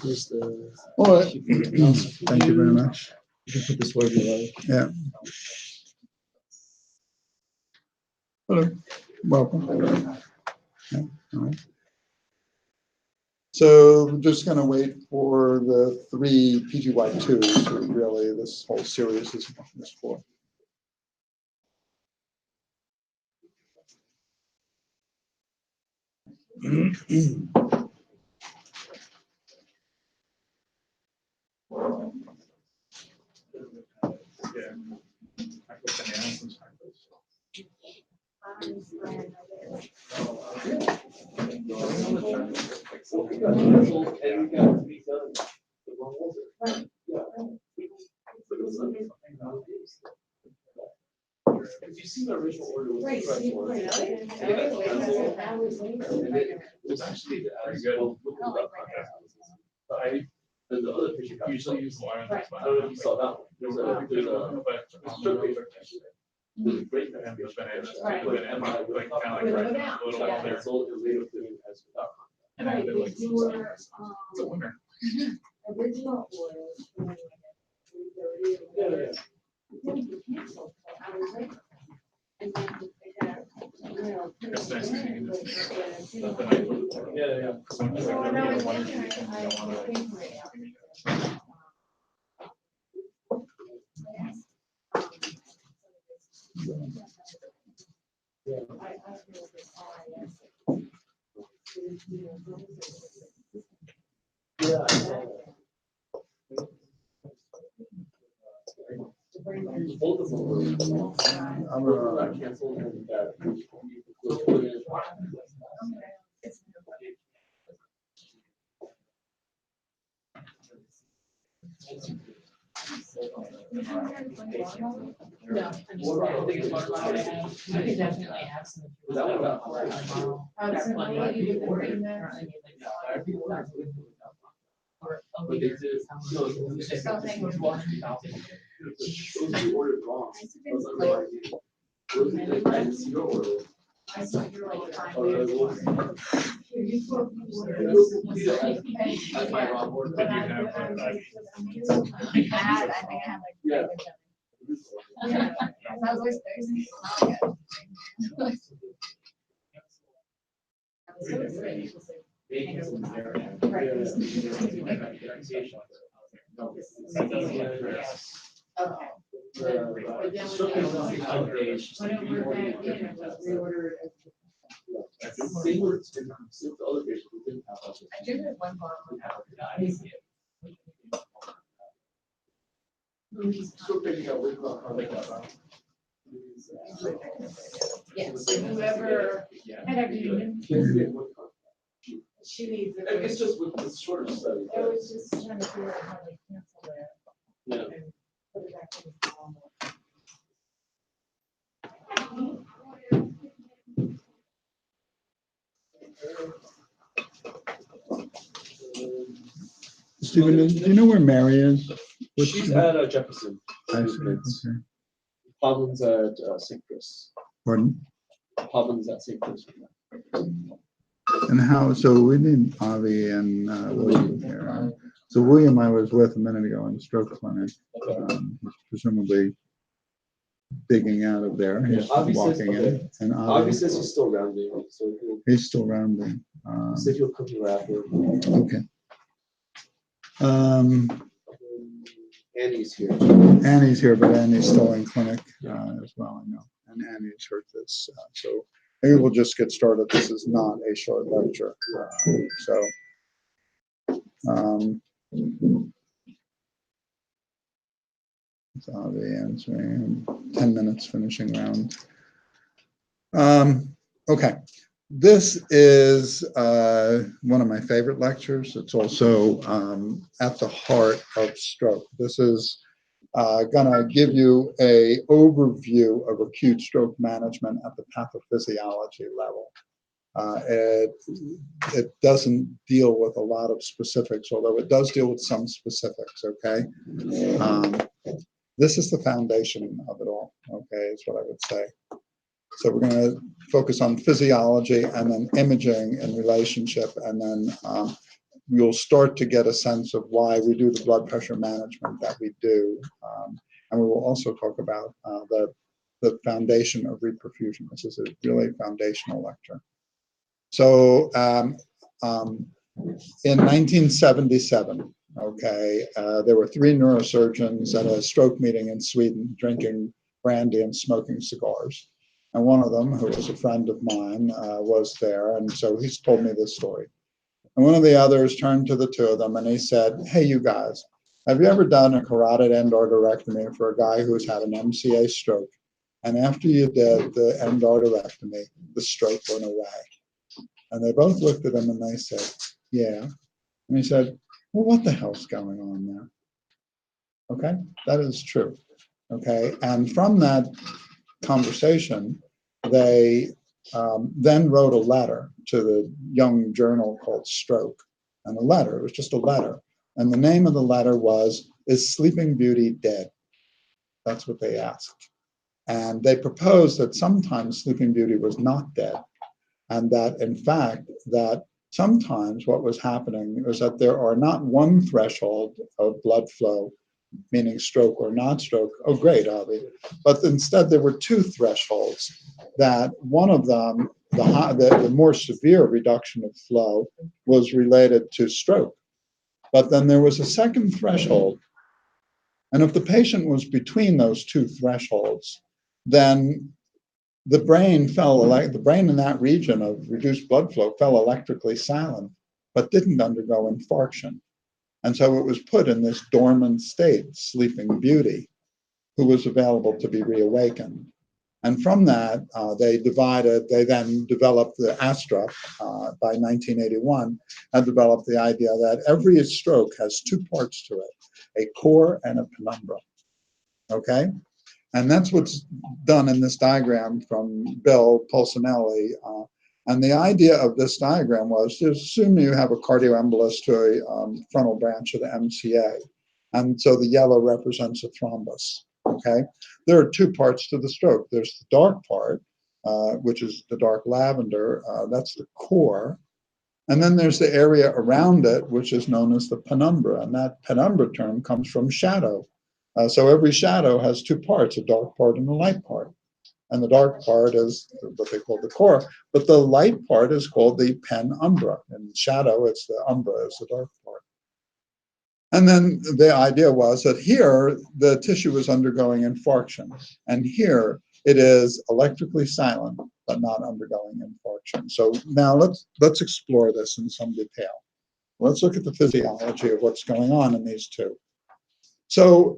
Here's the. Well, thank you very much. You can put this wherever you like. Yeah. Hello, welcome. Yeah, all right. So we're just going to wait for the 3 PGY2s. Really, this whole series is for. If you see the original order, it was actually the the other picture usually use wire. I don't know if you saw that one. There's a strip picture. There's a great Original order. And then they got, It's nice meeting you. Yeah. Both of them were canceled and No, I could definitely have some. that one got tomorrow. But they did, no, you said something was 1,000. You ordered wrong. I was like, I didn't see your order. I saw you're like. That's my wrong order. I think I have like. Yeah. Yeah. I was always Thursday. Okay. I do have one bar. Yeah, so whoever, she needs it. It's just with the shorter study. I was just trying to figure out how they cancel it. Yeah. And put it back in Stephen, do you know where Mary is? She's at Jefferson. I see, okay. Hovland's at St. Chris. Pardon? Hovland's at St. Chris. And how, so we need Avi and William here. So William I was with a minute ago in the stroke clinic. He's presumably digging out of there. He's walking in. And Avi says he's still rounding. So he's still rounding. He said he'll come here after. Okay. Annie's here. Annie's here, but Annie's still in clinic as well, I know. And Annie's heard this. So maybe we'll just get started. This is not a short lecture. It's Avi answering, 10 minutes finishing round. Okay. This is one of my favorite lectures. It's also at the heart of stroke. This is going to give you an overview of acute stroke management at the pathophysiology level. It doesn't deal with a lot of specifics, although it does deal with some specifics, okay? This is the foundation of it all, okay, is what I would say. So we're going to focus on physiology and then imaging and relationship, and then you'll start to get a sense of why we do the blood pressure management that we do. And we will also talk about the foundation of reperfusion. This is a really foundational lecture. So in 1977, okay, there were 3 neurosurgeons at a stroke meeting in Sweden drinking brandy and smoking cigars. And one of them, who was a friend of mine, was there. And so he's told me this story. And one of the others turned to the 2 of them and he said, "Hey, you guys, have you ever done a carotid endarterectomy for a guy who's had an MCA stroke? And after you did the endarterectomy, the stroke went away." And they both looked at him and they said, "Yeah." And he said, "Well, what the hell's going on there?" Okay, that is true. Okay, and from that conversation, they then wrote a letter to the young journal called Stroke. And the letter, it was just a letter. And the name of the letter was, "Is Sleeping Beauty Dead?" That's what they asked. And they proposed that sometimes Sleeping Beauty was not dead. And that, in fact, that sometimes what was happening was that there are not one threshold of blood flow, meaning stroke or not stroke. Oh, great, Avi. But instead, there were 2 thresholds. That one of them, the more severe reduction of flow, was related to stroke. But then there was a second threshold. And if the patient was between those 2 thresholds, then the brain in that region of reduced blood flow fell electrically silent, but didn't undergo infarction. And so it was put in this dormant state, Sleeping Beauty, who was available to be reawakened. And from that, they then developed the Astra by 1981, and developed the idea that every stroke has 2 parts to it, a core and a penumbra, okay? And that's what's done in this diagram from Bill Pulcinelli. And the idea of this diagram was to assume you have a cardioembolus to a frontal branch of the MCA. And so the yellow represents a thrombus, okay? There are 2 parts to the stroke. There's the dark part, which is the dark lavender, that's the core. And then there's the area around it, which is known as the penumbra. And that penumbra term comes from shadow. So every shadow has 2 parts, a dark part and a light part. And the dark part is what they call the core, but the light part is called the penumbra. In shadow, it's the umbra, is the dark part. And then the idea was that here, the tissue is undergoing infarction. And here, it is electrically silent, but not undergoing infarction. So now let's explore this in some detail. Let's look at the physiology of what's going on in these 2. So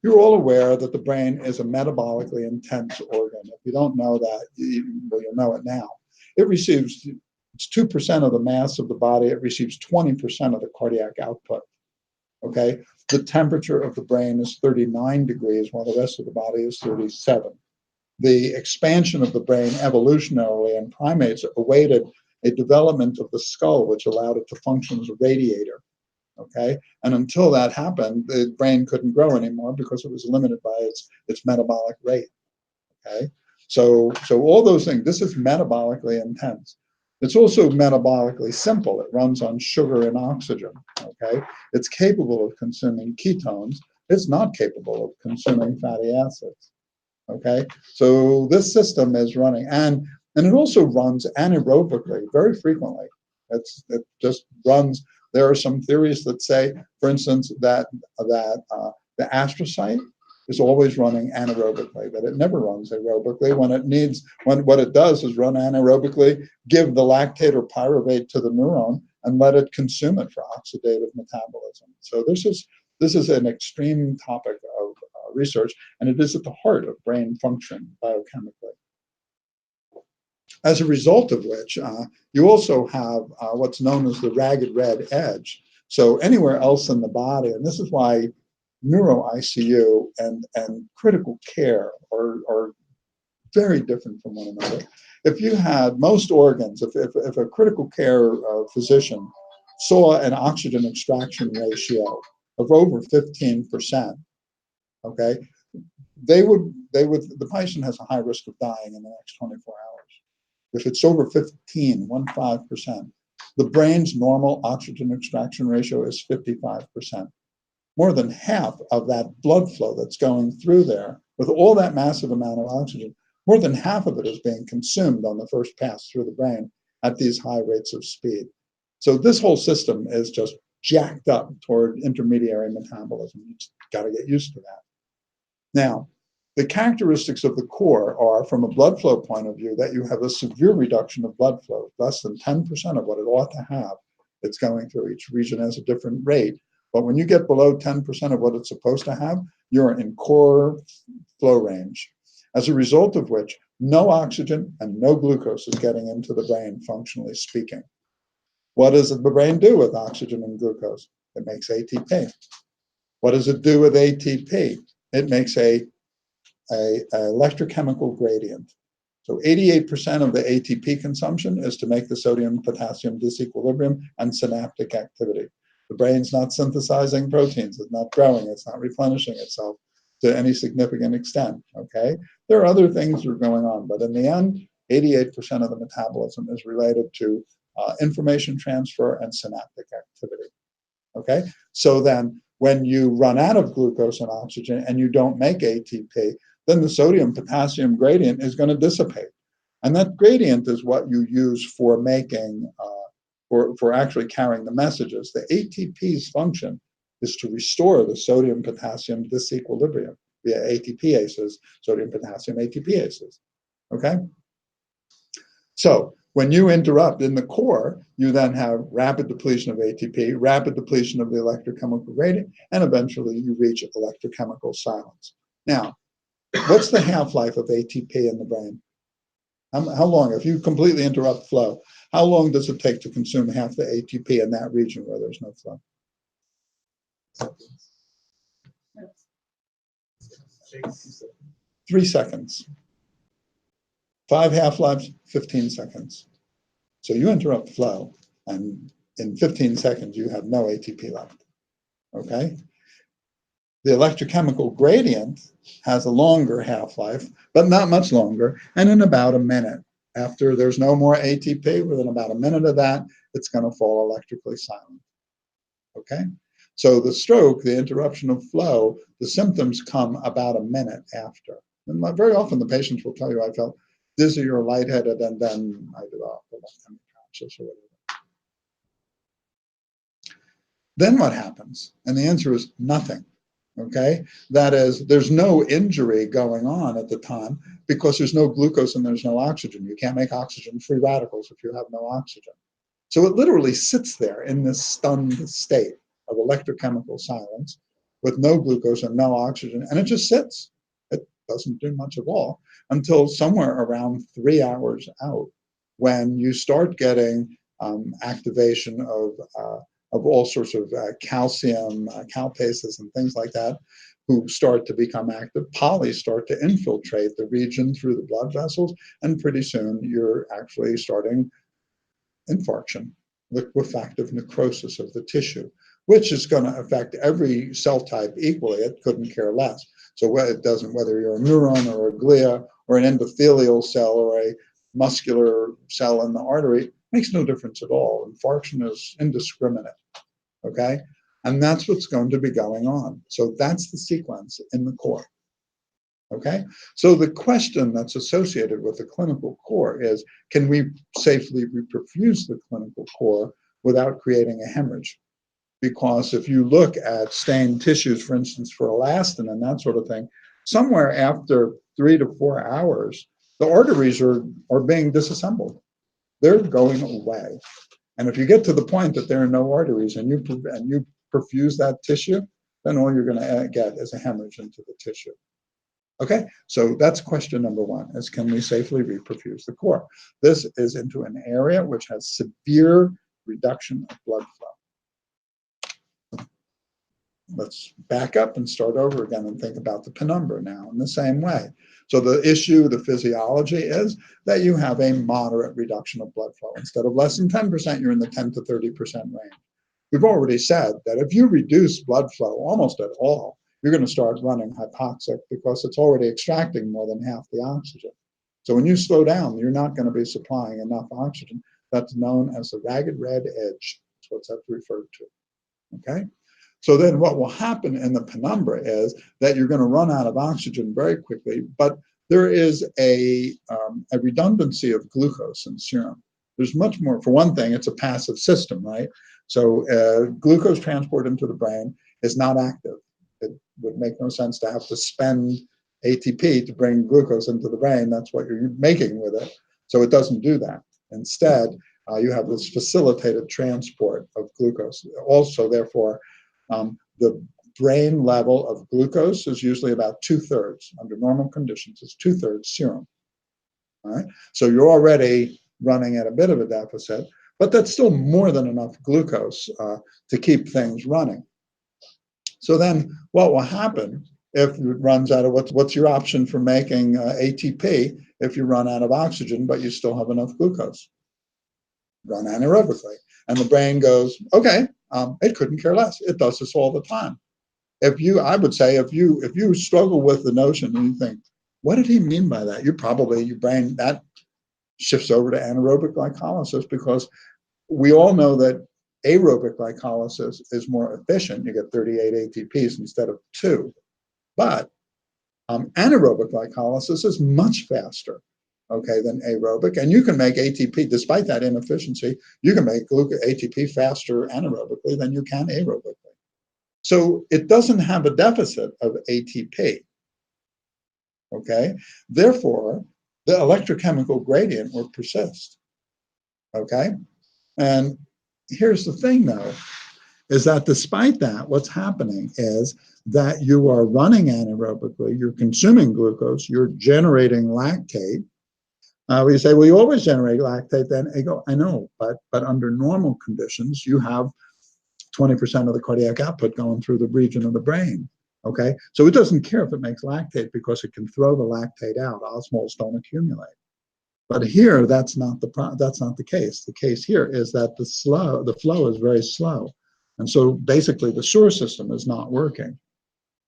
you're all aware that the brain is a metabolically intense organ. If you don't know that, well, you'll know it now. It's 2% of the mass of the body. It receives 20% of the cardiac output, okay? The temperature of the brain is 39 degrees, while the rest of the body is 37. The expansion of the brain evolutionarily in primates awaited a development of the skull, which allowed it to function as a radiator. Okay, and until that happened, the brain couldn't grow anymore because it was limited by its metabolic rate. Okay, so all those things. This is metabolically intense. It's also metabolically simple. It runs on sugar and oxygen. Okay, it's capable of consuming ketones. It's not capable of consuming fatty acids. Okay, so this system is running, and it also runs anaerobically very frequently. It just runs. There are some theories that say, for instance, that the astrocyte is always running anaerobically, that it never runs aerobically. What it does is run anaerobically, give the lactate or pyruvate to the neuron, and let it consume it for oxidative metabolism. So this is an extreme topic of research, and it is at the heart of brain function biochemically. As a result of which, you also have what's known as the ragged red edge. So anywhere else in the body, and this is why neuro ICU and critical care are very different from one another. If you had most organs, if a critical care physician saw an oxygen extraction ratio of over 15%, okay, the patient has a high risk of dying in the next 24 hours. If it's over 15%, The brain's normal oxygen extraction ratio is 55%. More than half of that blood flow that's going through there, with all that massive amount of oxygen, more than half of it is being consumed on the first pass through the brain at these high rates of speed. So this whole system is just jacked up toward intermediary metabolism. You just got to get used to that. Now, the characteristics of the core are, from a blood flow point of view, that you have a severe reduction of blood flow, less than 10% of what it ought to have. It's going through. Each region has a different rate. But when you get below 10% of what it's supposed to have, you're in core flow range. As a result of which, no oxygen and no glucose is getting into the brain, functionally speaking. What does the brain do with oxygen and glucose? It makes ATP. What does it do with ATP? It makes a electrochemical gradient. So 88% of the ATP consumption is to make the sodium-potassium disequilibrium and synaptic activity. The brain's not synthesizing proteins, it's not growing, it's not replenishing itself to any significant extent, okay? There are other things that are going on, but in the end, 88% of the metabolism is related to information transfer and synaptic activity, okay? So then when you run out of glucose and oxygen and you don't make ATP, then the sodium-potassium gradient is going to dissipate. And that gradient is what you use for making, for actually carrying the messages. The ATP's function is to restore the sodium-potassium disequilibrium via ATPases, sodium-potassium ATPases, okay? So when you interrupt in the core, you then have rapid depletion of ATP, rapid depletion of the electrochemical gradient, and eventually you reach electrochemical silence. Now, what's the half-life of ATP in the brain? How long, if you completely interrupt flow, how long does it take to consume half the ATP in that region where there's no flow? 3 seconds. 5 half-lives, 15 seconds. So you interrupt flow, and in 15 seconds, you have no ATP left, okay? The electrochemical gradient has a longer half-life, but not much longer, and in about a minute. After there's no more ATP, within about a minute of that, it's going to fall electrically silent, okay? So the stroke, the interruption of flow, the symptoms come about a minute after. And very often the patients will tell you, I felt dizzy or lightheaded, and then I developed a left-hand conscious or whatever. Then what happens? And the answer is nothing. Okay, that is, there's no injury going on at the time because there's no glucose and there's no oxygen. You can't make oxygen-free radicals if you have no oxygen. So it literally sits there in this stunned state of electrochemical silence with no glucose and no oxygen, and it just sits. It doesn't do much at all until somewhere around 3 hours out, when you start getting activation of all sorts of calcium, calpases and things like that, who start to become active. Polys start to infiltrate the region through the blood vessels, and pretty soon you're actually starting infarction, liquefactive necrosis of the tissue, which is going to affect every cell type equally. It couldn't care less. So it doesn't, whether you're a neuron or a glia or an endothelial cell or a muscular cell in the artery, makes no difference at all. Infarction is indiscriminate, okay? And that's what's going to be going on. So that's the sequence in the core, okay? So the question that's associated with the clinical core is, can we safely reperfuse the clinical core without creating a hemorrhage? Because if you look at stained tissues, for instance, for elastin and that sort of thing, somewhere after 3 to 4 hours, the arteries are being disassembled. They're going away. And if you get to the point that there are no arteries and you perfuse that tissue, then all you're going to get is a hemorrhage into the tissue. Okay, so that's question number 1, is can we safely reperfuse the core? This is into an area which has severe reduction of blood flow. Let's back up and start over again and think about the penumbra now in the same way. So the issue, the physiology is that you have a moderate reduction of blood flow. Instead of less than 10%, you're in the 10 to 30% range. We've already said that if you reduce blood flow almost at all, you're going to start running hypoxic because it's already extracting more than half the oxygen. So when you slow down, you're not going to be supplying enough oxygen That's known as the ragged red edge. That's what that's referred to. Okay? So then what will happen in the penumbra is that you're going to run out of oxygen very quickly, but there is a redundancy of glucose in serum. There's much more. For one thing, it's a passive system, right? So glucose transport into the brain is not active. It would make no sense to have to spend ATP to bring glucose into the brain. That's what you're making with it. So it doesn't do that. Instead, you have this facilitated transport of glucose. Also, therefore, the brain level of glucose is usually about 2/3. Under normal conditions, it's 2/3 serum. All right. So you're already running at a bit of a deficit, but that's still more than enough glucose to keep things running. So then what will happen if it runs out of what's your option for making ATP if you run out of oxygen, but you still have enough glucose? Run anaerobically. And the brain goes, okay, it couldn't care less. It does this all the time. I would say, if you struggle with the notion and you think, what did he mean by that? Your brain, that shifts over to anaerobic glycolysis, because we all know that aerobic glycolysis is more efficient. You get 38 ATPs instead of 2. But anaerobic glycolysis is much faster, okay, than aerobic. And you can make ATP, despite that inefficiency, you can make ATP faster anaerobically than you can aerobically. So it doesn't have a deficit of ATP, okay? Therefore, the electrochemical gradient will persist, okay? And here's the thing, though, is that despite that, what's happening is that you are running anaerobically, you're consuming glucose, you're generating lactate. We say, well, you always generate lactate. Then I go, I know, but under normal conditions, you have 20% of the cardiac output going through the region of the brain. Okay, so it doesn't care if it makes lactate because it can throw the lactate out. Osmoles don't accumulate. But here, that's not the case. The case here is that the flow is very slow, and so basically the sewer system is not working.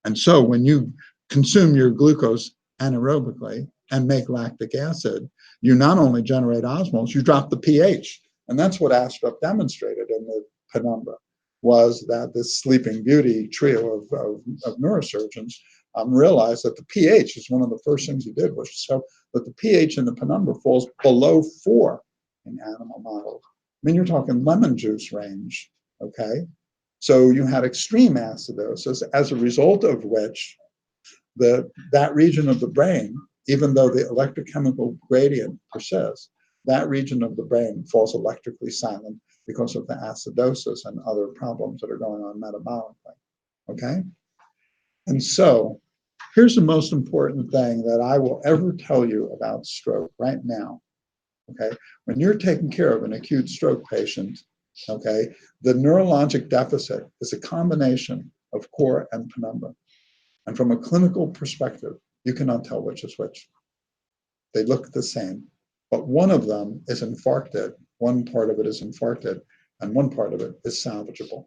And so when you consume your glucose anaerobically and make lactic acid, you not only generate osmoles, you drop the pH, and that's what Astrup demonstrated in the Penumbra. Was that this Sleeping Beauty trio of neurosurgeons realized that the pH is one of the first things he did, was show that the pH in the penumbra falls below 4 in animal models. I mean, you're talking lemon juice range, okay? So you had extreme acidosis, as a result of which that region of the brain, even though the electrochemical gradient persists, that region of the brain falls electrically silent because of the acidosis and other problems that are going on metabolically, okay? And so here's the most important thing that I will ever tell you about stroke right now, okay? When you're taking care of an acute stroke patient, okay, the neurologic deficit is a combination of core and penumbra. And from a clinical perspective, you cannot tell which is which. They look the same, but one of them is infarcted, one part of it is infarcted, and one part of it is salvageable.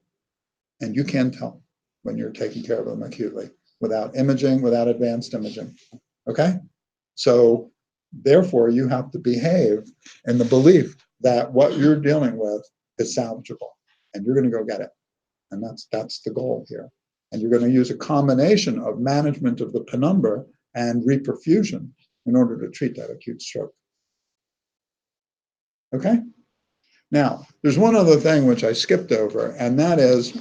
And you can tell when you're taking care of them acutely without imaging, without advanced imaging, okay? So therefore, you have to behave in the belief that what you're dealing with is salvageable, and you're gonna go get it. And that's the goal here. And you're gonna use a combination of management of the penumbra and reperfusion in order to treat that acute stroke. Okay? Now, there's one other thing which I skipped over, and that is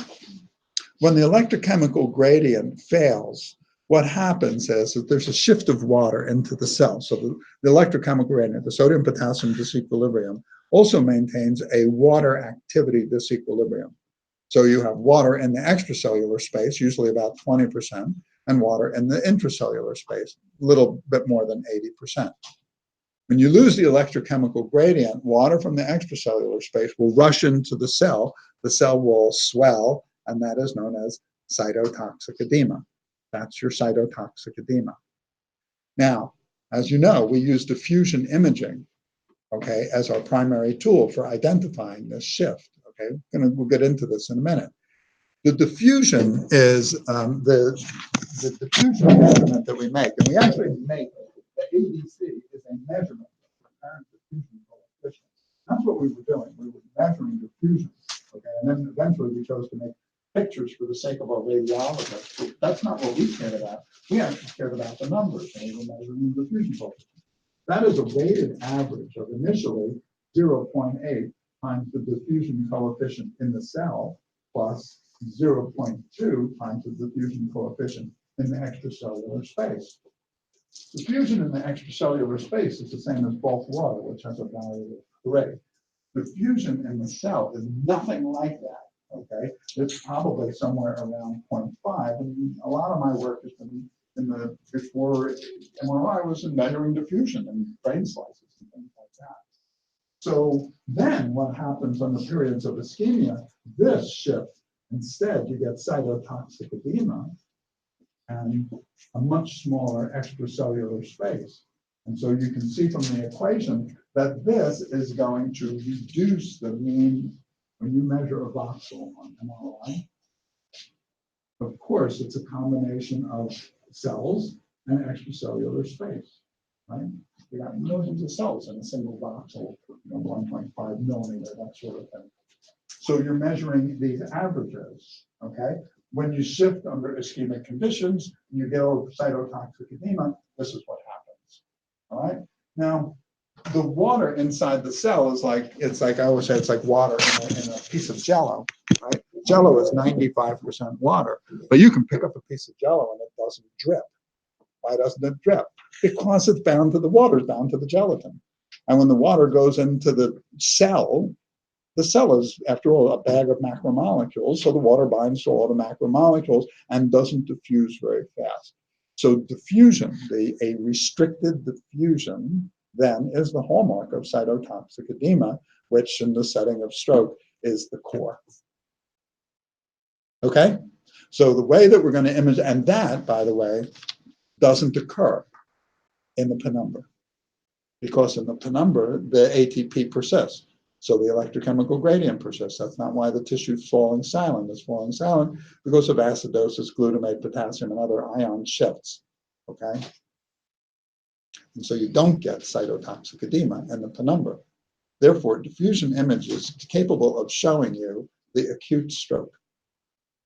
when the electrochemical gradient fails, what happens is that there's a shift of water into the cell. So the electrochemical gradient, the sodium-potassium disequilibrium, also maintains a water activity disequilibrium. So you have water in the extracellular space, usually about 20%, and water in the intracellular space, a little bit more than 80%. When you lose the electrochemical gradient, water from the extracellular space will rush into the cell will swell, and that is known as cytotoxic edema. That's your cytotoxic edema. Now, as you know, we use diffusion imaging, okay, as our primary tool for identifying this shift, okay? We'll get into this in a minute. The diffusion is the diffusion measurement that we make, and we actually make the ABC is a measurement of apparent diffusion coefficient. That's what we were doing. We were measuring diffusion. Okay, and then eventually we chose to make pictures for the sake of our radiologists. But that's not what we cared about. We actually cared about the numbers, and we were measuring the diffusion coefficient. That is a weighted average of initially 0.8 times the diffusion coefficient in the cell plus 0.2 times the diffusion coefficient in the extracellular space. Diffusion in the extracellular space is the same as bulk water, which has a value of 3. Diffusion in the cell is nothing like that, okay? It's probably somewhere around 0.5, and a lot of my work has been before MRI was in measuring diffusion and brain slices and things like that. So then what happens on the periods of ischemia, this shift, instead you get cytotoxic edema and a much smaller extracellular space. And so you can see from the equation that this is going to reduce the mean when you measure a voxel on MRI. Of course, it's a combination of cells and extracellular space, right? You got millions of cells in a single voxel, 1.5 millimeter, that sort of thing. So you're measuring these averages, okay? When you shift under ischemic conditions, you get over cytotoxic edema, this is what happens, all right? Now, the water inside the cell is like, I always say, it's like water in a piece of Jell-O, right? Jell-O is 95% water, but you can pick up a piece of Jell-O and it doesn't drip. Why doesn't it drip? Because it's bound to the water, bound to the gelatin. And when the water goes into the cell is, after all, a bag of macromolecules, so the water binds to all the macromolecules and doesn't diffuse very fast. So diffusion, a restricted diffusion, then is the hallmark of cytotoxic edema, which in the setting of stroke is the core. Okay? So the way that we're going to image, and that, by the way, doesn't occur in the penumbra, because in the penumbra, the ATP persists. So the electrochemical gradient persists. That's not why the tissue is falling silent. It's falling silent because of acidosis, glutamate, potassium, and other ion shifts. Okay? And so you don't get cytotoxic edema in the penumbra. Therefore, diffusion image is capable of showing you the acute stroke.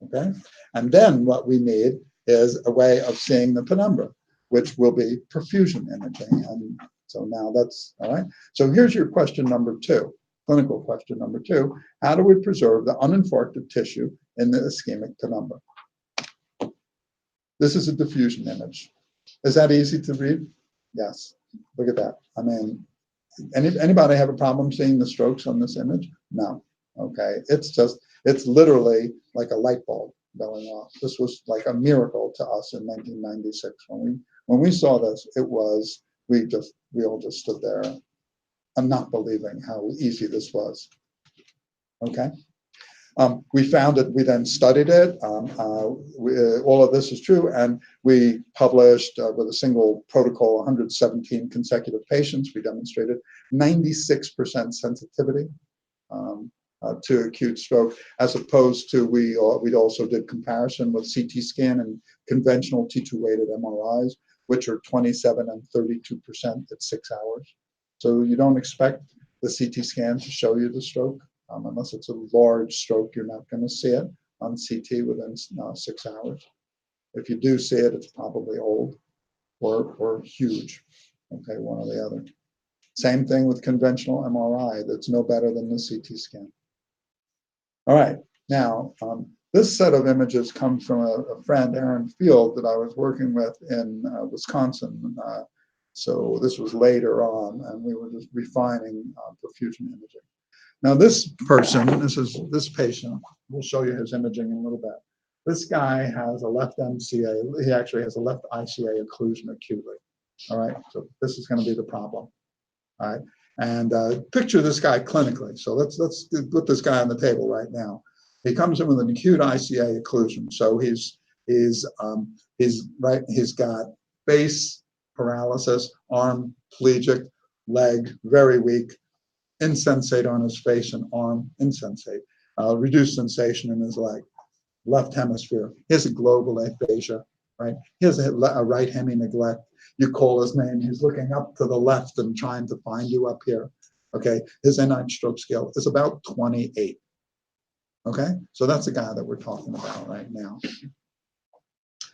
Okay? And then what we need is a way of seeing the penumbra, which will be perfusion imaging. And so now that's all right. So here's your question number 2, clinical question number 2. How do we preserve the uninfarcted tissue in the ischemic penumbra? This is a diffusion image. Is that easy to read? Yes. Look at that. I mean, anybody have a problem seeing the strokes on this image? No. Okay. It's literally like a light bulb going off. This was like a miracle to us in 1996 when we saw this. We all just stood there and not believing how easy this was. Okay. We found it, we then studied it. All of this is true, and we published with a single protocol 117 consecutive patients. We demonstrated 96% sensitivity to acute stroke, as opposed to we also did comparison with CT scan and conventional T2-weighted MRIs, which are 27 and 32% at 6 hours. So you don't expect the CT scan to show you the stroke. Unless it's a large stroke, you're not going to see it on CT within 6 hours. If you do see it, it's probably old or huge. Okay, one or the other. Same thing with conventional MRI. That's no better than the CT scan. All right, now this set of images comes from a friend, Aaron Field, that I was working with in Wisconsin. So this was later on, and we were just refining perfusion imaging. Now this patient, we'll show you his imaging in a little bit. This guy has a left MCA, he actually has a left ICA occlusion acutely. All right, so this is going to be the problem. All right, and picture this guy clinically. So let's put this guy on the table right now. He comes in with an acute ICA occlusion. So he's got face paralysis, arm plegic, leg very weak, insensate on his face and arm, insensate, reduced sensation in his leg, left hemisphere. Here's a global aphasia, right? Here's a right hemi neglect. You call his name, he's looking up to the left and trying to find you up here. Okay, his NIH stroke scale is about 28. Okay, so that's the guy that we're talking about right now.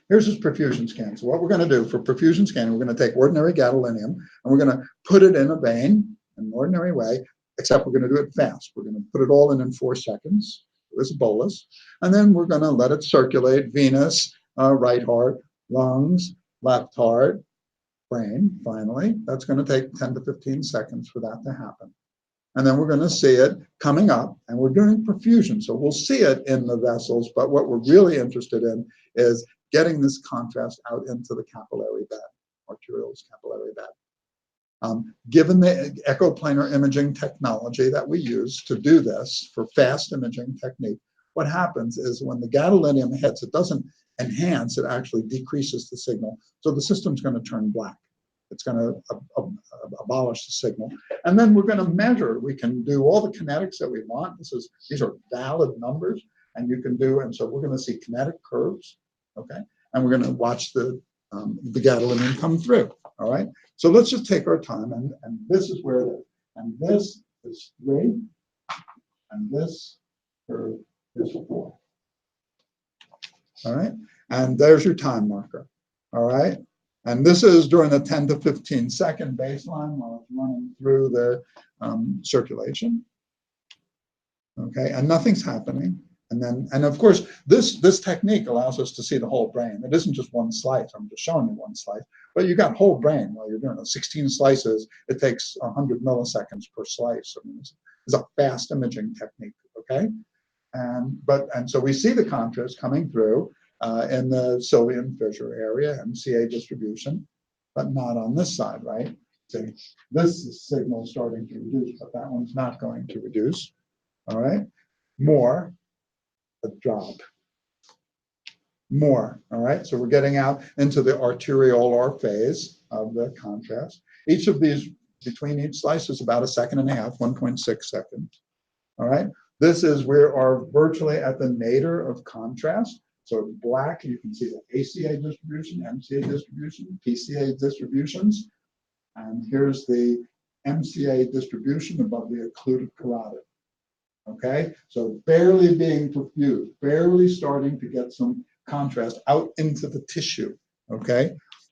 Here's his perfusion scan. So what we're going to do for perfusion scanning, we're going to take ordinary gadolinium and we're going to put it in a vein in an ordinary way, except we're going to do it fast. We're going to put it all in 4 seconds. It's a bolus. And then we're going to let it circulate venous, right heart, lungs, left heart, brain, finally. That's going to take 10 to 15 seconds for that to happen. And then we're going to see it coming up, and we're doing perfusion. So we'll see it in the vessels, but what we're really interested in is getting this contrast out into the capillary bed, arterioles capillary bed. Given the echoplanar imaging technology that we use to do this for fast imaging technique, what happens is when the gadolinium hits, it doesn't enhance, it actually decreases the signal. So the system's going to turn black. It's going to abolish the signal. And then we're going to measure. We can do all the kinetics that we want. These are valid numbers, and you can do, and so we're going to see kinetic curves, okay? And we're going to watch the gadolinium come through, all right? So let's just take our time, and this is where it is. And this is 3, and this curve is 4. All right? And there's your time marker, all right? And this is during the 10 to 15 second baseline while it's running through the circulation. Okay, and nothing's happening. And of course, this technique allows us to see the whole brain. It isn't just one slice. I'm just showing you one slice, but you got whole brain while you're doing it. 16 slices, it takes 100 milliseconds per slice. I mean, it's a fast imaging technique, okay? And so we see the contrast coming through in the sylvian fissure area, MCA distribution, but not on this side, right? See, this signal is starting to reduce, but that one's not going to reduce, all right? More, a drop. More, all right? So we're getting out into the arteriolar phase of the contrast. Each of these, between each slice is about 1.5 seconds, 1.6 seconds, all right? This is, we are virtually at the nadir of contrast. So black, you can see the ACA distribution, MCA distribution, PCA distributions. And here's the MCA distribution above the occluded carotid. Okay, so barely being perfused, barely starting to get some contrast out into the tissue. Okay,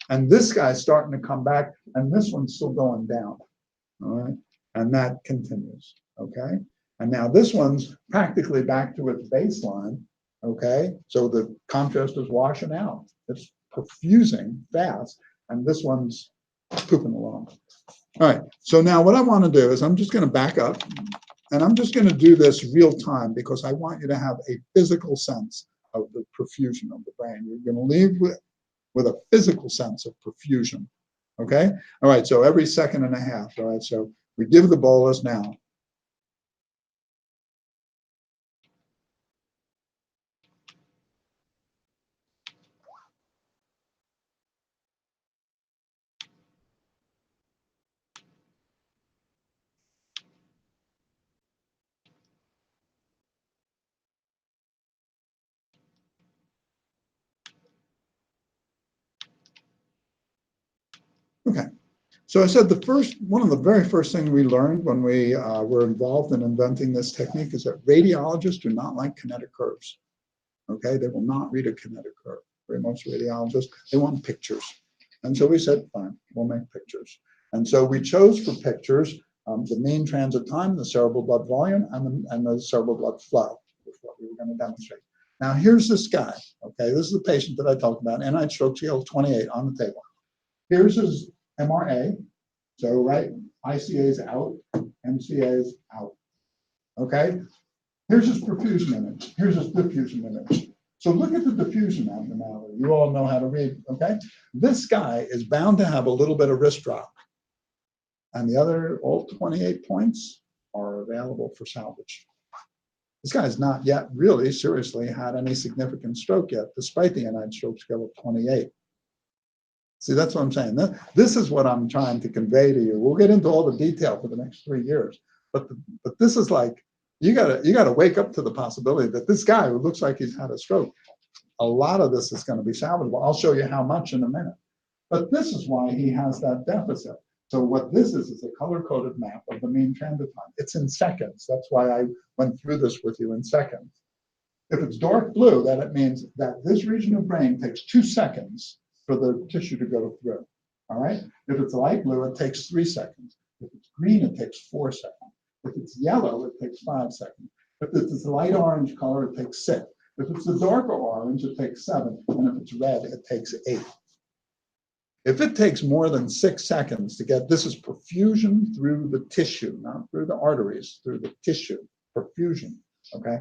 and this guy's starting to come back, and this one's still going down. All right, and that continues. Okay, and now this one's practically back to its baseline. Okay, so the contrast is washing out. It's perfusing fast, and this one's pooping along. All right, so now what I want to do is I'm just going to back up, and I'm just going to do this real time because I want you to have a physical sense of the perfusion of the brain. You're going to leave with a physical sense of perfusion. Okay, all right, so every 1.5 seconds. All right, so we give the bolus now. Okay, so I said one of the very first things we learned when we were involved in inventing this technique is that radiologists do not like kinetic curves. Okay, they will not read a kinetic curve. Very most radiologists, they want pictures. And so we said, fine, we'll make pictures. And so we chose for pictures the mean transit time, the cerebral blood volume, and the cerebral blood flow, which is what we were going to demonstrate. Now here's this guy. Okay, this is the patient that I talked about, NIH stroke scale 28 on the table. Here's his MRA. So, right, ICA is out, MCA is out. Okay, here's his perfusion image. Here's his diffusion image. So look at the diffusion abnormality. You all know how to read, okay? This guy is bound to have a little bit of wrist drop. And the other, all 28 points are available for salvage. This guy's not yet really seriously had any significant stroke yet, despite the NIH stroke scale of 28. See, that's what I'm saying. This is what I'm trying to convey to you. We'll get into all the detail for the next 3 years. But this is like, you gotta wake up to the possibility that this guy who looks like he's had a stroke, a lot of this is going to be salvageable. I'll show you how much in a minute. But this is why he has that deficit. So what this is a color-coded map of the mean transit time. It's in seconds. That's why I went through this with you in seconds. If it's dark blue, then it means that this region of brain takes 2 seconds for the tissue to go through. All right. If it's light blue, it takes 3 seconds. If it's green, it takes 4 seconds. If it's yellow, it takes 5 seconds. If it's light orange color, it takes 6. If it's a darker orange, it takes 7. And if it's red, it takes 8. If it takes more than 6 seconds to get, this is perfusion through the tissue, not through the arteries, through the tissue, perfusion, okay?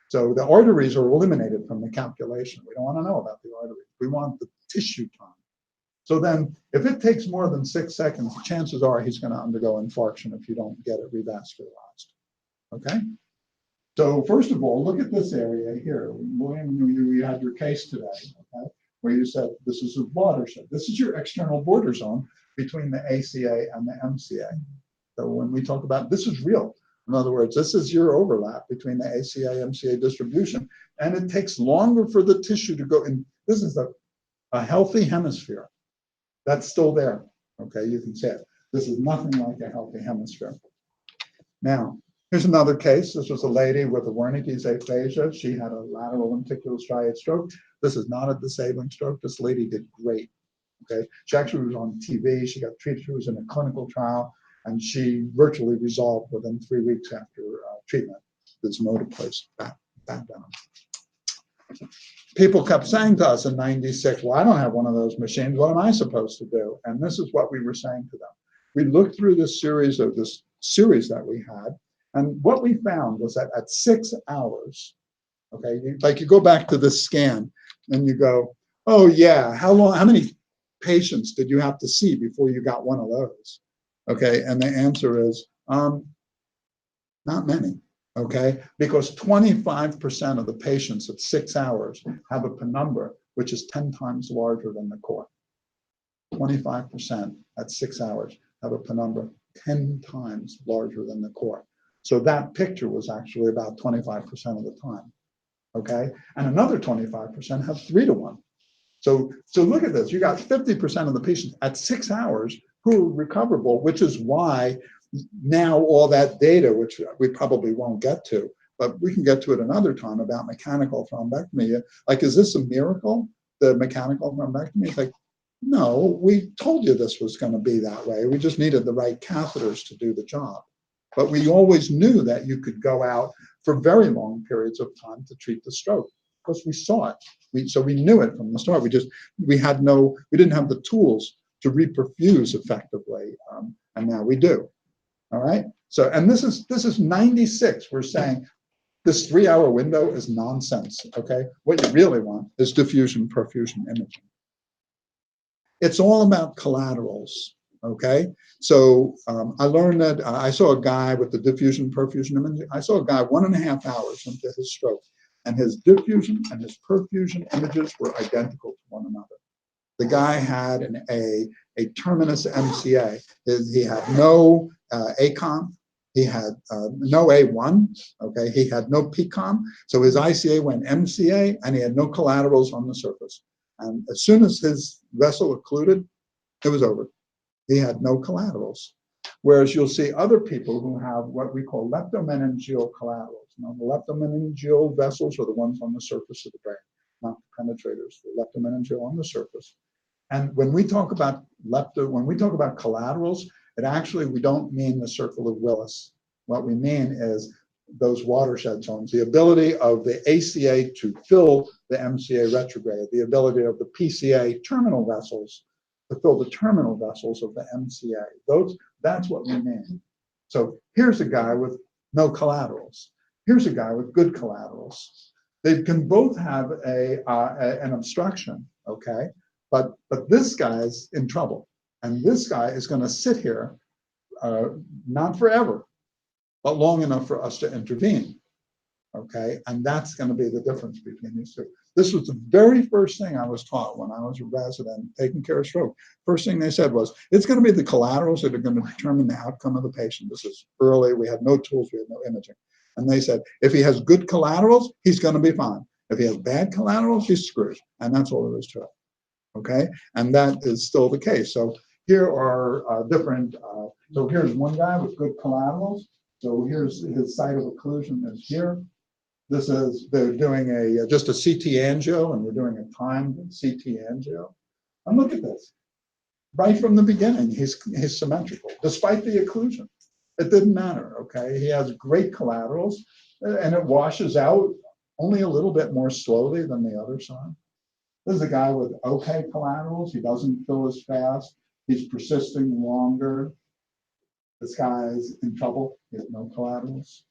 So the arteries are eliminated from the calculation. We don't want to know about the arteries. We want the tissue time. So then if it takes more than 6 seconds, chances are he's going to undergo infarction if you don't get it revascularized, okay? So first of all, look at this area here. William, you had your case today, okay, where you said this is a watershed. This is your external border zone between the ACA and the MCA. So when we talk about, this is real. In other words, this is your overlap between the ACA-MCA distribution, and it takes longer for the tissue to go in. This is a healthy hemisphere. That's still there, okay? You can see it. This is nothing like a healthy hemisphere. Now, here's another case. This was a lady with a Wernicke's aphasia. She had a lateral lenticular striate stroke. This is not a disabling stroke. This lady did great, okay? She actually was on TV. She got treated. She was in a clinical trial, and she virtually resolved within 3 weeks after treatment. This motor place back down. People kept saying to us in '96, well, I don't have one of those machines. What am I supposed to do? And this is what we were saying to them. We looked through this series that we had, and what we found was that at 6 hours, okay, you go back to this scan and you go, oh yeah, how many patients did you have to see before you got one of those? Okay, and the answer is not many, okay? Because 25% of the patients at 6 hours have a penumbra, which is 10 times larger than the core. 25% at 6 hours have a penumbra 10 times larger than the core. So that picture was actually about 25% of the time, okay? And another 25% have 3 to 1. So look at this. You got 50% of the patients at 6 hours who are recoverable, which is why now all that data, which we probably won't get to, but we can get to it another time about mechanical thrombectomy. Like, is this a miracle, the mechanical thrombectomy? It's like, no, we told you this was going to be that way. We just needed the right catheters to do the job. But we always knew that you could go out for very long periods of time to treat the stroke because we saw it. So we knew it from the start. We didn't have the tools to reperfuse effectively, and now we do. All right. So, and this is 96. We're saying this 3-hour window is nonsense. Okay. What you really want is diffusion perfusion imaging. It's all about collaterals. Okay. So I learned that I saw a guy with the diffusion perfusion imaging. I saw a guy 1.5 hours into his stroke, and his diffusion and his perfusion images were identical to one another. The guy had a terminus MCA. He had no ACOM. He had no A1. Okay. He had no PCOM. So his ICA went MCA, and he had no collaterals on the surface. And as soon as his vessel occluded, it was over. He had no collaterals. Whereas you'll see other people who have what we call leptomeningeal collaterals. Now, the leptomeningeal vessels are the ones on the surface of the brain, not the penetrators. The leptomeningeal on the surface. And when we talk about collaterals, we don't mean the circle of Willis. What we mean is those watershed zones, the ability of the ACA to fill the MCA retrograde, the ability of the PCA terminal vessels to fill the terminal vessels of the MCA. That's what we mean. So here's a guy with no collaterals. Here's a guy with good collaterals. They can both have an obstruction, okay? But this guy's in trouble. And this guy is going to sit here, not forever, but long enough for us to intervene, okay? And that's going to be the difference between these two. This was the very first thing I was taught when I was a resident taking care of stroke. First thing they said was, it's going to be the collaterals that are going to determine the outcome of the patient. This is early. We had no tools. We had no imaging. And they said, if he has good collaterals, he's going to be fine. If he has bad collaterals, he's screwed. And that's all there is to it, okay? And that is still the case. So here are different, so here's one guy with good collaterals. So here's his site of occlusion is here. This is, they're doing just a CT angio, and we're doing a timed CT angio. And look at this. Right from the beginning, he's symmetrical, despite the occlusion. It didn't matter, okay? He has great collaterals, and it washes out only a little bit more slowly than the other side. This is a guy with okay collaterals. He doesn't fill as fast. He's persisting longer. This guy's in trouble. He has no collaterals.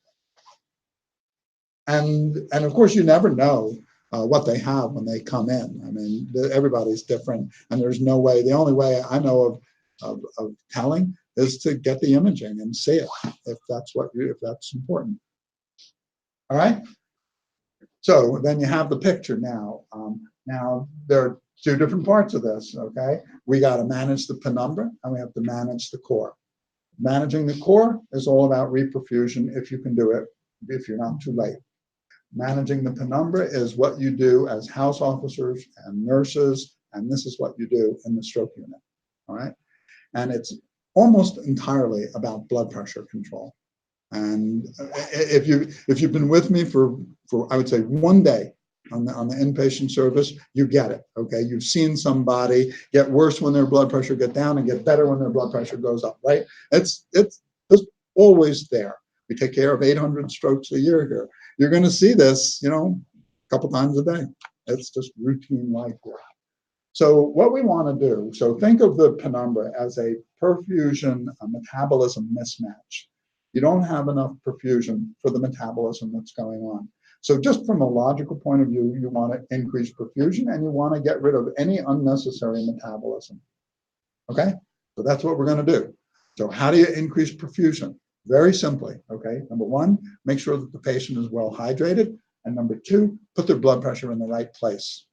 And of course, you never know what they have when they come in. I mean, everybody's different, and there's no way. The only way I know of telling is to get the imaging and see it, if that's important. All right. So then you have the picture now. Now there are two different parts of this. Okay, we got to manage the penumbra, and we have to manage the core. Managing the core is all about reperfusion if you can do it, if you're not too late. Managing the penumbra is what you do as house officers and nurses, and this is what you do in the stroke unit. All right, and it's almost entirely about blood pressure control. And if you've been with me for I would say 1 day on the inpatient service, you get it. Okay, you've seen somebody get worse when their blood pressure get down and get better when their blood pressure goes up. Right? It's just always there. We take care of 800 strokes a year here. You're going to see this, a couple times a day. It's just routine life here. So what we want to do, so think of the penumbra as a perfusion metabolism mismatch. You don't have enough perfusion for the metabolism that's going on. So just from a logical point of view, you want to increase perfusion, and you want to get rid of any unnecessary metabolism. Okay, so that's what we're going to do. So how do you increase perfusion? Very simply, okay? Number one, make sure that the patient is well hydrated. And number two, put their blood pressure in the right place.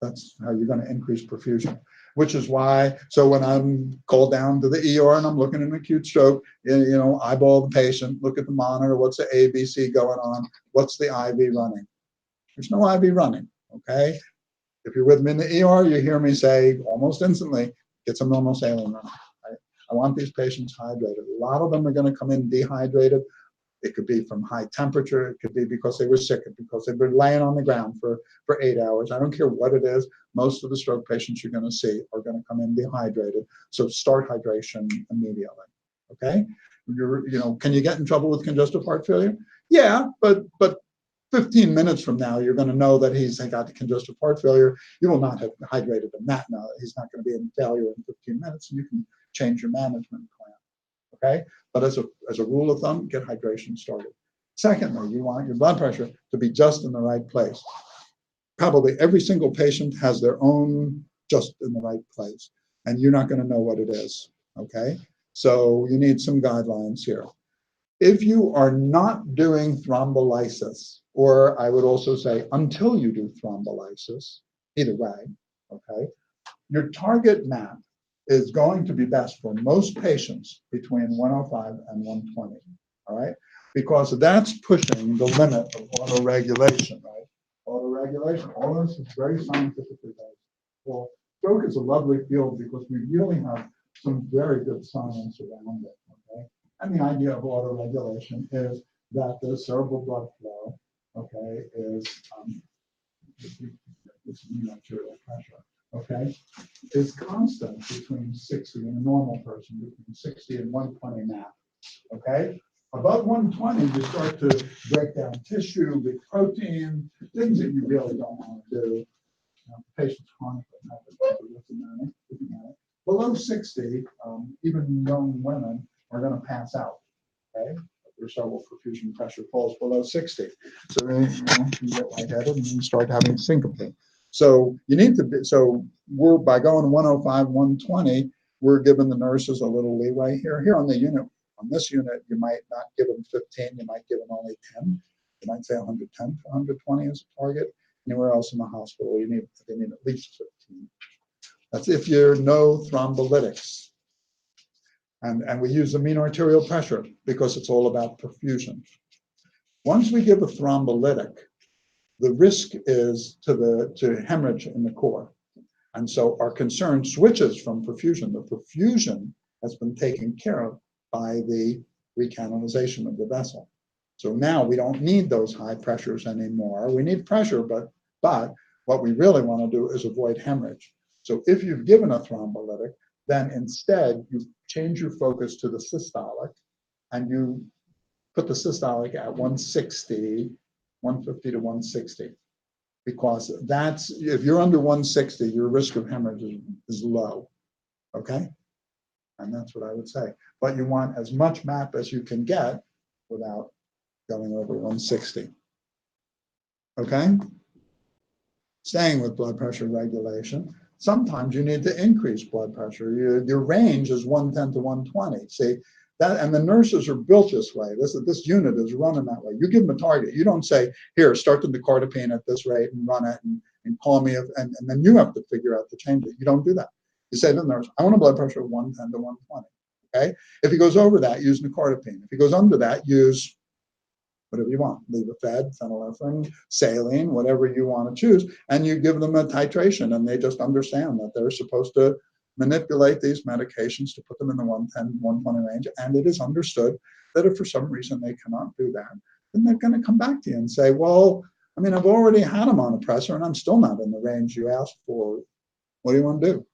That's how you're going to increase perfusion, which is why, so when I'm called down to the ER and I'm looking at an acute stroke, eyeball the patient, look at the monitor, what's the ABC going on, what's the IV running? There's no IV running, okay? If you're with me in the ER, you hear me say almost instantly, get some normal saline running. I want these patients hydrated. A lot of them are going to come in dehydrated. It could be from high temperature. It could be because they were sick, because they've been laying on the ground for 8 hours. I don't care what it is. Most of the stroke patients you're going to see are going to come in dehydrated. So start hydration immediately. Okay? Can you get in trouble with congestive heart failure? Yeah, but 15 minutes from now, you're going to know that he's got the congestive heart failure. You will not have hydrated him that now. He's not going to be in failure in 15 minutes, and you can change your management plan. Okay, but as a rule of thumb, get hydration started. Secondly, you want your blood pressure to be just in the right place. Probably every single patient has their own just in the right place, and you're not going to know what it is. Okay, so you need some guidelines here. If you are not doing thrombolysis, or I would also say until you do thrombolysis, either way, okay, your target MAP is going to be best for most patients between 105 and 120, all right? Because that's pushing the limit of autoregulation, right? Autoregulation, all this is very scientifically based. Well, stroke is a lovely field because we really have some very good science around it, okay? And the idea of autoregulation is that the cerebral blood flow, okay, is arterial pressure, okay, is constant between 60 in a normal person, between 60 and 120 MAP, okay? Above 120, you start to break down tissue, big protein, things that you really don't want to do. Patients chronically have it. Below 60, even young women are going to pass out, okay? Their cerebral perfusion pressure falls below 60. So then, you get lightheaded and you start having syncope. So you need to be, so we're, by going 105, 120, we're giving the nurses a little leeway here. Here on the unit, on this unit, you might not give them 15, you might give them only 10. You might say 110 to 120 as a target. Anywhere else in the hospital, they need at least 15. That's if you're no thrombolytics. And we use the mean arterial pressure because it's all about perfusion. Once we give a thrombolytic, the risk is to hemorrhage in the core. And so our concern switches from perfusion. The perfusion has been taken care of by the recanalization of the vessel. So now we don't need those high pressures anymore. We need pressure, but what we really want to do is avoid hemorrhage. So if you've given a thrombolytic, then instead you change your focus to the systolic and you put the systolic at 160, 150 to 160. Because that's, if you're under 160, your risk of hemorrhage is low, okay? And that's what I would say. But you want as much MAP as you can get without going over 160, okay? Staying with blood pressure regulation, sometimes you need to increase blood pressure. Your range is 110 to 120. See, that, and the nurses are built this way. This unit is running that way. You give them a target. You don't say, here, start the nicardipine at this rate and run it and call me, and then you have to figure out to change it. You don't do that. You say to the nurse, I want a blood pressure of 110 to 120, okay? If he goes over that, use nicardipine. If he goes under that, use whatever you want, levofed, phenylephrine, saline, whatever you want to choose, and you give them a titration, and they just understand that they're supposed to manipulate these medications to put them in the 110, 120 range, and it is understood that if for some reason they cannot do that, then they're going to come back to you and say, well, I mean, I've already had them on a pressor, and I'm still not in the range you asked for. What do you want to do?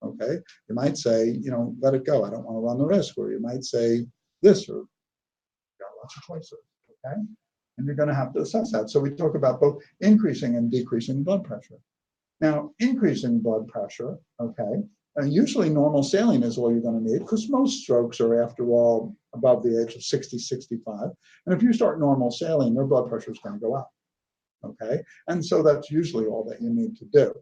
Okay, you might say, you know, let it go. I don't want to run the risk. Or you might say this, or got lots of choices. Okay, and you're going to have to assess that. So we talk about both increasing and decreasing blood pressure. Now, increasing blood pressure, okay, and usually normal saline is all you're going to need because most strokes are, after all, above the age of 60, 65. And if you start normal saline, their blood pressure is going to go up, okay? And so that's usually all that you need to do.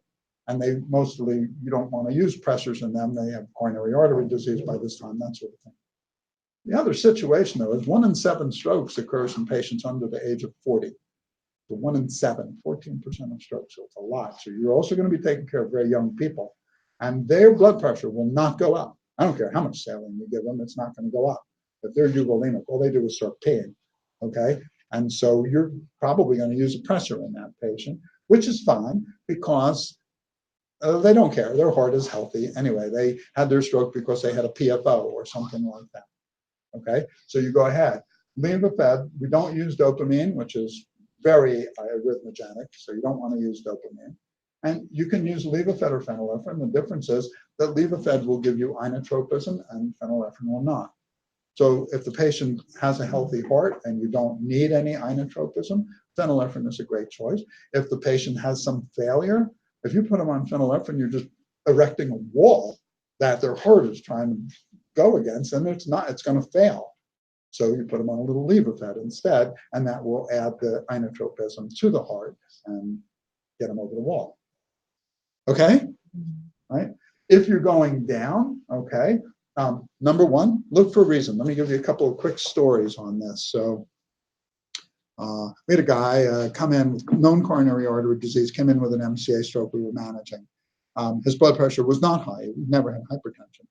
And they mostly, you don't want to use pressors in them. They have coronary artery disease by this time, that sort of thing. The other situation, though, is 1 in 7 strokes occurs in patients under the age of 40. So 1 in 7, 14% of strokes, so it's a lot. So you're also going to be taking care of very young people. And their blood pressure will not go up. I don't care how much saline you give them, it's not going to go up. If they're euvolemic, all they do is start peeing, okay? And so you're probably going to use a pressor in that patient, which is fine because they don't care. Their heart is healthy. Anyway, they had their stroke because they had a PFO or something like that. Okay, so you go ahead. Levofed, we don't use dopamine, which is very arrhythmogenic, so you don't want to use dopamine. And you can use levofed or phenylephrine. The difference is that levofed will give you inotropism and phenylephrine will not. So if the patient has a healthy heart and you don't need any inotropism, phenylephrine is a great choice. If the patient has some failure, if you put them on phenylephrine, you're just erecting a wall that their heart is trying to go against, and it's not, it's going to fail. So you put them on a little levofed instead, and that will add the inotropism to the heart and get them over the wall. Okay, right? If you're going down, okay, number one, look for a reason. Let me give you a couple of quick stories on this. So we had a guy come in with known coronary artery disease, came in with an MCA stroke we were managing. His blood pressure was not high. He never had hypertension.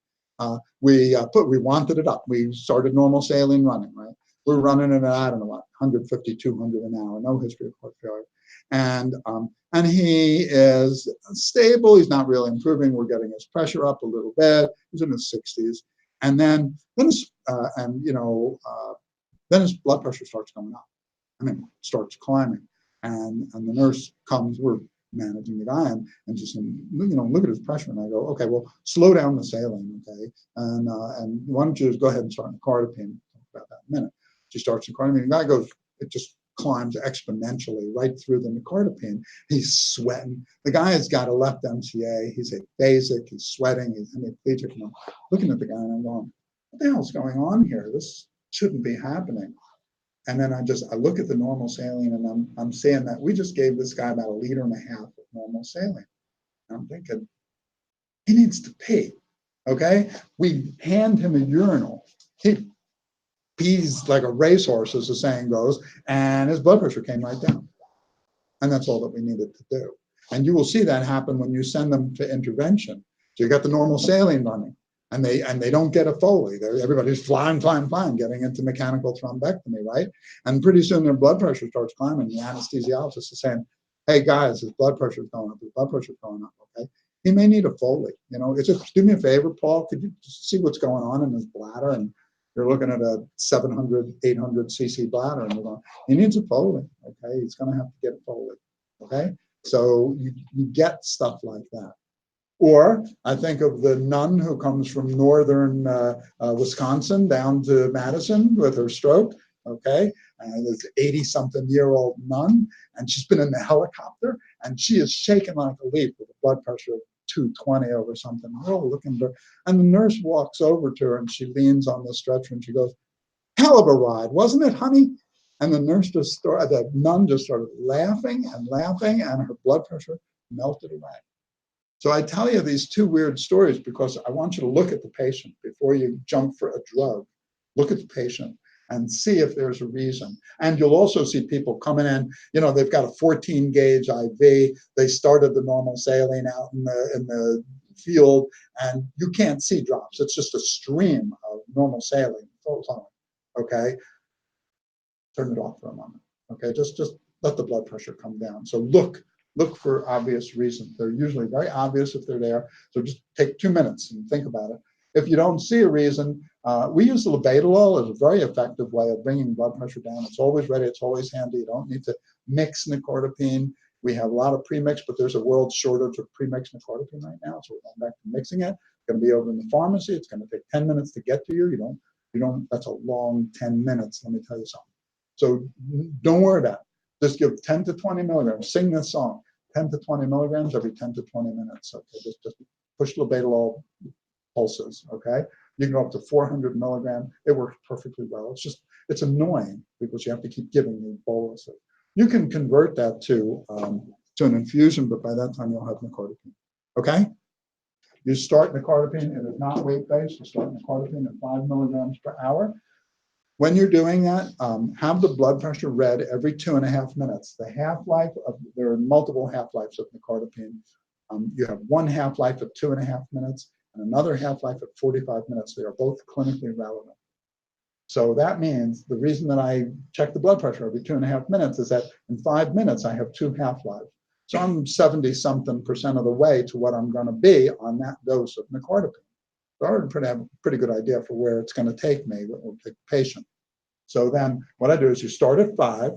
We wanted it up. We started normal saline running, right? We were running it at, I don't know what, 150, 200 an hour, no history of heart failure. And he is stable. He's not really improving. We're getting his pressure up a little bit. He's in his 60s. And then his blood pressure starts going up. I mean, starts climbing. And the nurse comes, we're managing the guy, and just, look at his pressure. And I go, okay, well, slow down the saline, okay? And why don't you just go ahead and start nicardipine? Talk about that in a minute. She starts nicardipine. The guy goes, it just climbs exponentially right through the nicardipine. He's sweating. The guy has got a left MCA. He's aphasic. He's sweating. He's hemiplegic. And I'm looking at the guy and I'm going, what the hell's going on here? This shouldn't be happening. And then I look at the normal saline, and I'm saying that we just gave this guy about 1.5 liters of normal saline. And I'm thinking, he needs to pee, okay? We hand him a urinal. He pees like a racehorse, as the saying goes, and his blood pressure came right down. And that's all that we needed to do. And you will see that happen when you send them to intervention. So you got the normal saline running. And they don't get a Foley. Everybody's flying, getting into mechanical thrombectomy, right? And pretty soon their blood pressure starts climbing. The anesthesiologist is saying, hey guys, his blood pressure is going up, okay? he may need a Foley. You know, it's just, do me a favor, Paul, could you just see what's going on in his bladder? And you're looking at a 700, 800 cc bladder, and you're going, he needs a Foley. Okay, he's going to have to get a Foley. Okay, so you get stuff like that. Or I think of the nun who comes from northern Wisconsin down to Madison with her stroke. Okay, and this 80-something-year-old nun, and she's been in the helicopter, and she is shaking like a leaf with a blood pressure of 220 over something. We're all looking at her, and the nurse walks over to her, and she leans on the stretcher, and she goes, "Hell of a ride, wasn't it, honey?" And the nun just started laughing and laughing, and her blood pressure melted away. So I tell you these two weird stories because I want you to look at the patient before you jump for a drug. Look at the patient and see if there's a reason. And you'll also see people coming in, you know, they've got a 14 gauge IV. They started the normal saline out in the field, and you can't see drops. It's just a stream of normal saline flowing. Okay, turn it off for a moment. Okay, just let the blood pressure come down. So look for obvious reasons. They're usually very obvious if they're there. So just take 2 minutes and think about it. If you don't see a reason, we use the labetalol as a very effective way of bringing blood pressure down. It's always ready. It's always handy. You don't need to mix nicardipine. We have a lot of premix, but there's a world shortage of premix nicardipine right now. So we're going back to mixing it. It's going to be over in the pharmacy. It's going to take 10 minutes to get to you. You don't. That's a long 10 minutes. Let me tell you something. So don't worry about it. Just give 10 to 20 milligrams. Sing this song. 10 to 20 milligrams every 10 to 20 minutes. Okay, just push labetalol pulses. Okay, you can go up to 400 milligrams. It works perfectly well. It's annoying because you have to keep giving the boluses. You can convert that to an infusion, but by that time you'll have nicardipine. Okay, you start nicardipine. It is not weight based. You start nicardipine at 5 milligrams per hour. When you're doing that, have the blood pressure read every 2.5 minutes. The half-life there are multiple half-lives of nicardipine. You have one half-life at 2.5 minutes and another half-life at 45 minutes. They are both clinically relevant. So that means the reason that I check the blood pressure every 2.5 minutes is that in 5 minutes, I have 2 half-lives. So I'm 70-something% of the way to what I'm going to be on that dose of nicardipine. So I already have a pretty good idea for where it's going to take me, what will take the patient. So then what I do is you start at 5,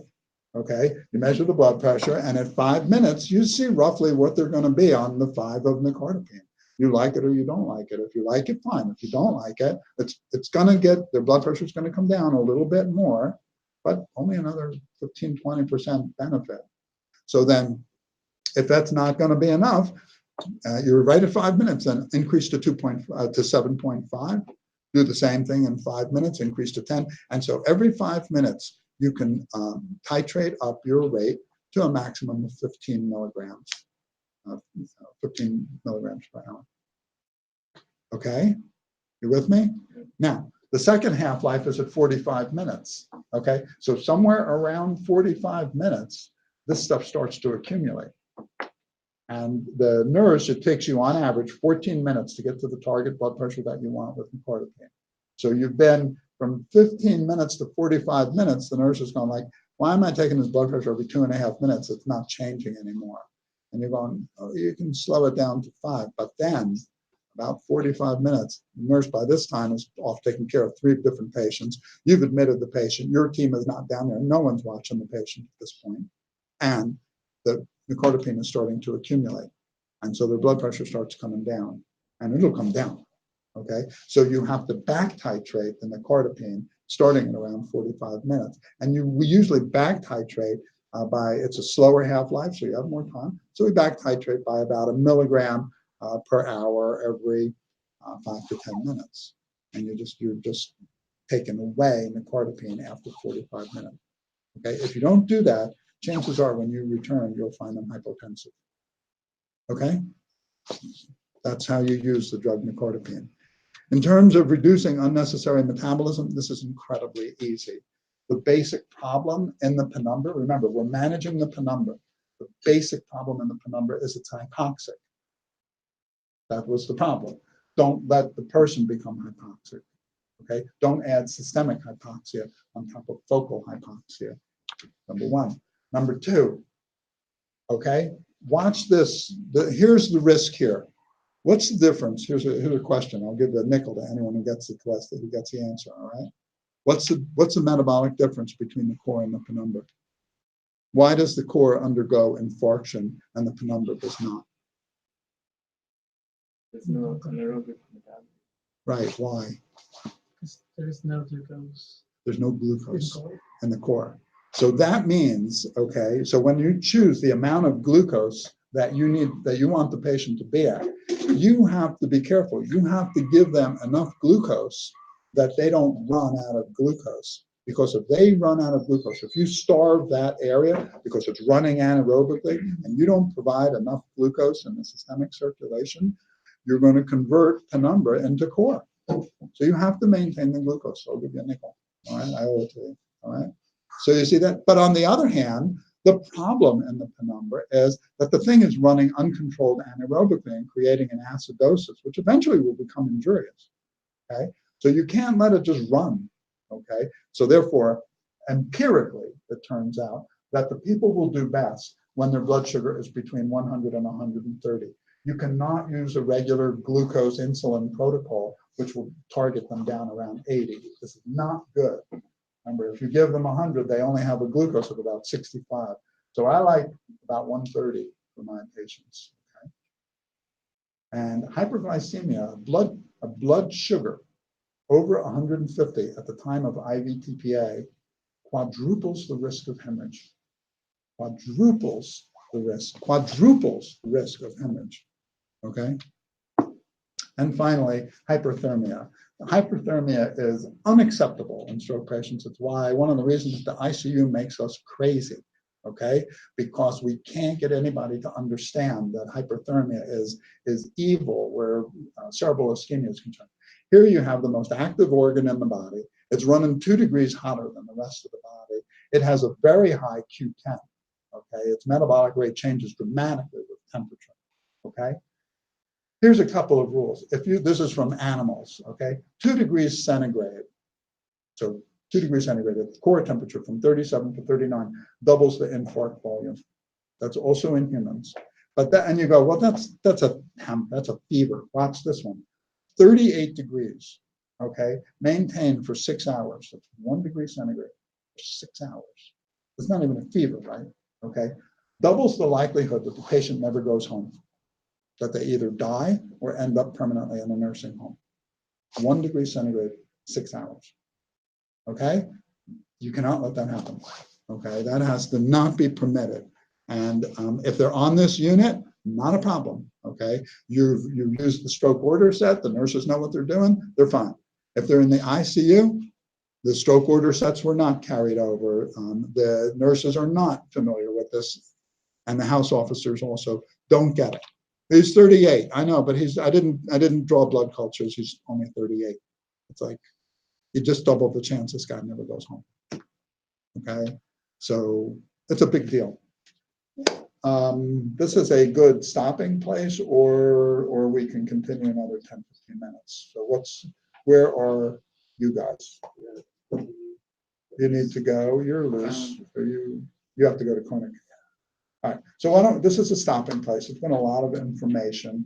okay? You measure the blood pressure, and at 5 minutes, you see roughly what they're going to be on the 5 of nicardipine. You like it or you don't like it. If you like it, fine. If you don't like it, it's going to get, their blood pressure is going to come down a little bit more, but only another 15-20% benefit. So then if that's not going to be enough, you're right at 5 minutes, then increase to 7.5. Do the same thing in 5 minutes, increase to 10. And so every 5 minutes, you can titrate up your rate to a maximum of 15 milligrams, 15 milligrams per hour. Okay, you with me? Now, the second half-life is at 45 minutes. Okay, so somewhere around 45 minutes, this stuff starts to accumulate. And the nurse, it takes you on average 14 minutes to get to the target blood pressure that you want with nicardipine. So you've been from 15 minutes to 45 minutes, the nurse is going like, why am I taking this blood pressure every 2.5 minutes? It's not changing anymore. And you're going, oh, you can slow it down to 5. But then about 45 minutes, the nurse by this time is off taking care of 3 different patients. You've admitted the patient. Your team is not down there. No one's watching the patient at this point. And the nicardipine is starting to accumulate. And so their blood pressure starts coming down, and it'll come down. Okay, so you have to back titrate the nicardipine starting at around 45 minutes. And we usually back titrate it's a slower half-life, so you have more time. So we back titrate by about 1 milligram per hour every 5 to 10 minutes. And you're just taking away nicardipine after 45 minutes. Okay, if you don't do that, chances are when you return, you'll find them hypotensive. Okay, that's how you use the drug nicardipine. In terms of reducing unnecessary metabolism, this is incredibly easy. The basic problem in the penumbra, remember, we're managing the penumbra. The basic problem in the penumbra is it's hypoxic. That was the problem. Don't let the person become hypoxic. Okay, don't add systemic hypoxia on top of focal hypoxia. Number 1. Number 2, okay, watch this. Here's the risk here. What's the difference? Here's a question. I'll give the nickel to anyone who gets the question, who gets the answer, all right? What's the metabolic difference between the core and the penumbra? Why does the core undergo infarction and the penumbra does not? There's no anaerobic metabolism. Right, why? Because there's no glucose. There's no glucose in the core. So that means, okay, so when you choose the amount of glucose that you need, that you want the patient to be at, you have to be careful. You have to give them enough glucose that they don't run out of glucose. Because if they run out of glucose, if you starve that area because it's running anaerobically and you don't provide enough glucose in the systemic circulation, you're going to convert penumbra into core. So you have to maintain the glucose. So I'll give you a nickel. All right, I owe it to you. All right. So you see that. But on the other hand, the problem in the penumbra is that the thing is running uncontrolled anaerobically and creating an acidosis, which eventually will become injurious. Okay. So you can't let it just run. Okay. So therefore, empirically, it turns out that the people will do best when their blood sugar is between 100 and 130. You cannot use a regular glucose insulin protocol, which will target them down around 80. This is not good. Remember, if you give them 100, they only have a glucose of about 65. So I like about 130 for my patients. Okay? And hyperglycemia, a blood sugar over 150 at the time of IV TPA quadruples the risk of hemorrhage. Quadruples the risk of hemorrhage. Okay. And finally, hyperthermia. Hyperthermia is unacceptable in stroke patients. It's why one of the reasons the ICU makes us crazy, okay? Because we can't get anybody to understand that hyperthermia is evil where cerebral ischemia is concerned. Here you have the most active organ in the body. It's running 2 degrees hotter than the rest of the body. It has a very high Q10, okay? Its metabolic rate changes dramatically with temperature, okay? Here's a couple of rules. This is from animals, okay? 2 degrees centigrade. So 2 degrees centigrade, the core temperature from 37 to 39 doubles the infarct volume. That's also in humans. But that, and you go, well, that's a fever. Watch this one. 38 degrees, okay? Maintained for 6 hours. That's 1 degree centigrade for 6 hours. It's not even a fever, right? Okay? Doubles the likelihood that the patient never goes home, that they either die or end up permanently in a nursing home. 1 degree centigrade, 6 hours. Okay? You cannot let that happen. Okay? That has to not be permitted. And if they're on this unit, not a problem. Okay? You've used the stroke order set, the nurses know what they're doing, they're fine. If they're in the ICU, the stroke order sets were not carried over. The nurses are not familiar with this, and the house officers also don't get it. He's 38. I know, but I didn't draw blood cultures. He's only 38. It's like you just doubled the chance this guy never goes home. Okay, so it's a big deal. This is a good stopping place, or we can continue another 10, 15 minutes. So where are you guys? You need to go. You're loose. Or you have to go to clinic. All right, so this is a stopping place. It's been a lot of information.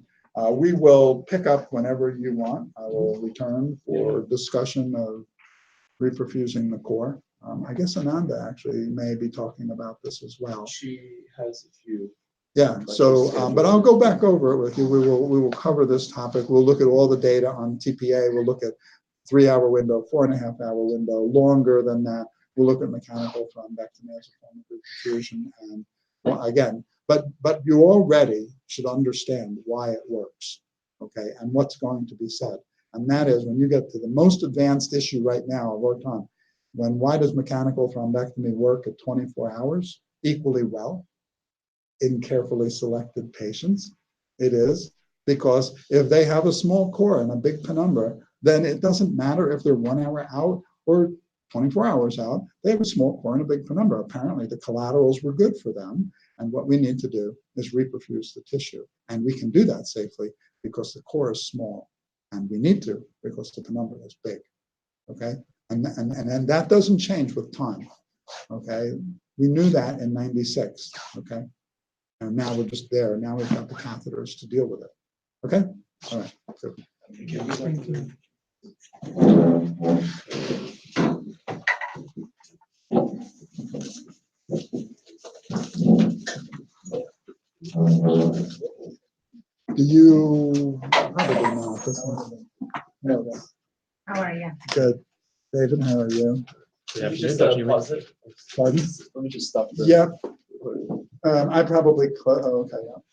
We will pick up whenever you want. I will return for discussion of reperfusing the core. I guess Ananda actually may be talking about this as well. She has a few. Yeah, so, but I'll go back over it with you. We will cover this topic. We'll look at all the data on TPA. We'll look at 3-hour window, 4.5-hour window, longer than that. We'll look at mechanical thrombectomy as a form of reperfusion. And well, again, but you already should understand why it works, okay, and what's going to be said. And that is when you get to the most advanced issue right now of our time, why does mechanical thrombectomy work at 24 hours equally well in carefully selected patients? It is because if they have a small core and a big penumbra, then it doesn't matter if they're 1 hour out or 24 hours out, they have a small core and a big penumbra. Apparently the collaterals were good for them. And what we need to do is reperfuse the tissue. And we can do that safely because the core is small. And we need to because the penumbra is big. Okay? And that doesn't change with time. Okay? We knew that in 96. Okay? And now we're just there. Now we've got the catheters to deal with it. Okay? All right. Good. Do you probably not this one? No, that's How are you? good. David, how are you? Let me just pause it. Pardon? Let me just stop the. Yep. I probably, oh, okay, yeah.